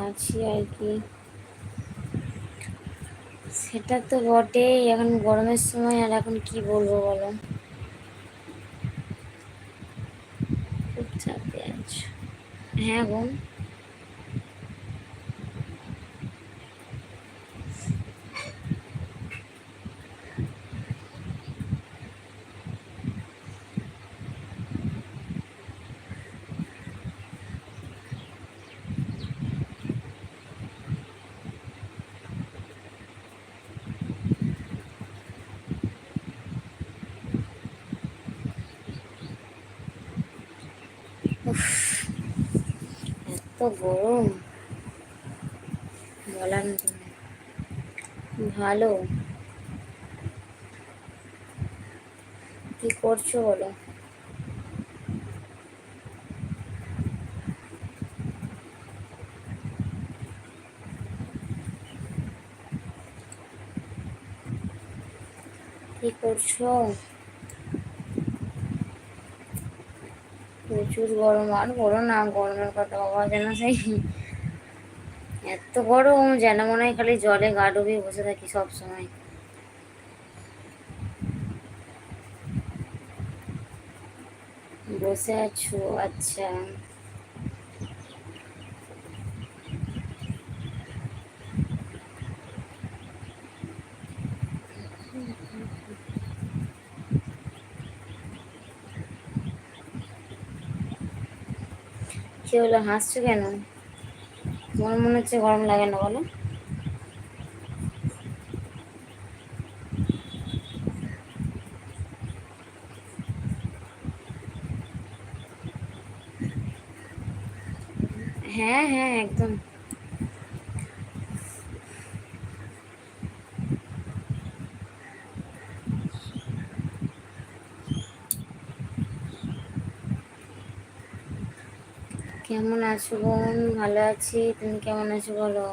আছি আর কি। সেটা তো বটেই, এখন গরমের সময় আর এখন কি বলবো বলো। খুব চাপে আছো? হ্যাঁ গো। উফ, এত গরম বলার মতো না। ভালো। কি করছো বলো? কি করছো? প্রচুর গরম, আর বলো না গরমের কথা, বাবা যেন সেই এত গরম যেন মনে হয় খালি জলে গা ডুবিয়ে বসে থাকি সব সময়। বসে আছো? আচ্ছা। কি হলো, হাসছো কেন? তোমার মনে হচ্ছে গরম লাগে না বলো? হ্যাঁ হ্যাঁ, একদম। কেমন আছো বোন? ভালো আছি, তুমি কেমন আছো বলো?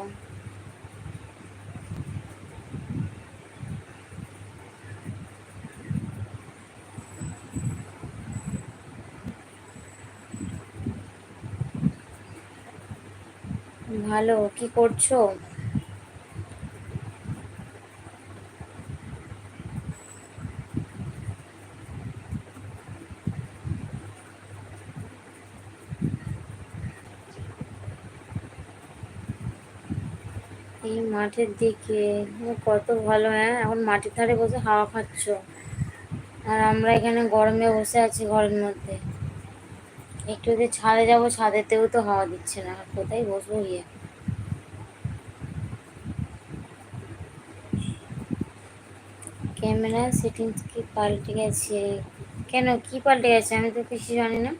ভালো। কি করছো? এই মাঠের দিকে। কত ভালো, হ্যাঁ এখন মাঠের ধারে বসে হাওয়া খাচ্ছো, আর আমরা এখানে গরমে বসে আছি ঘরের মধ্যে। একটু যদি ছাদে যাবো, ছাদেতেও তো হাওয়া দিচ্ছে না, আর কোথায় বসবো গিয়ে। ক্যামেরা সেটিংস কি পাল্টে গেছে? কেন, কি পাল্টে গেছে? আমি তো কিছু জানি না।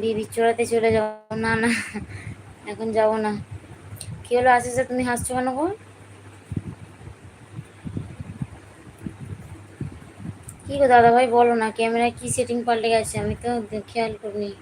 বিবি চড়াতে চলে যাবো? না না, এখন যাবো না। কি হলো আশিসা, তুমি হাসছো কেন গো? কি গো দাদা ভাই, বলো না ক্যামেরায় কি সেটিং পাল্টে গেছে, আমি তো খেয়াল করিনি।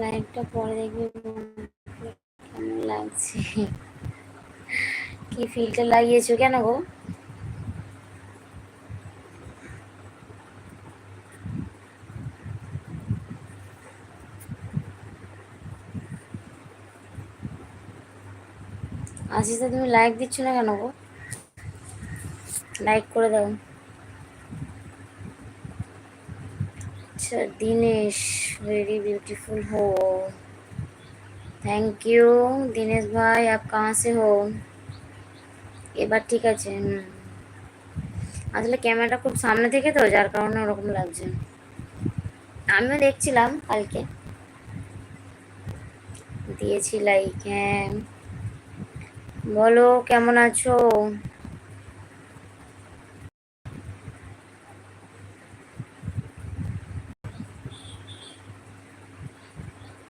লাইভটা পরে দেখবি কেমন লাগছে। কি ফিল্টার লাগিয়েছো কেন গো? আশিসা তুমি লাইক দিচ্ছ না কেন গো? লাইক করে দাও। अच्छा दिनेश, वेरी ब्यूटीफुल हो। थैंक यू दिनेश भाई, आप कहाँ से हो? এবার ঠিক আছে। আসলে ক্যামেরাটা খুব সামনে থেকে তো, যার কারণে ওরকম লাগছে। আমিও দেখছিলাম কালকে, দিয়েছি লাইক। হ্যাঁ বলো, কেমন আছো?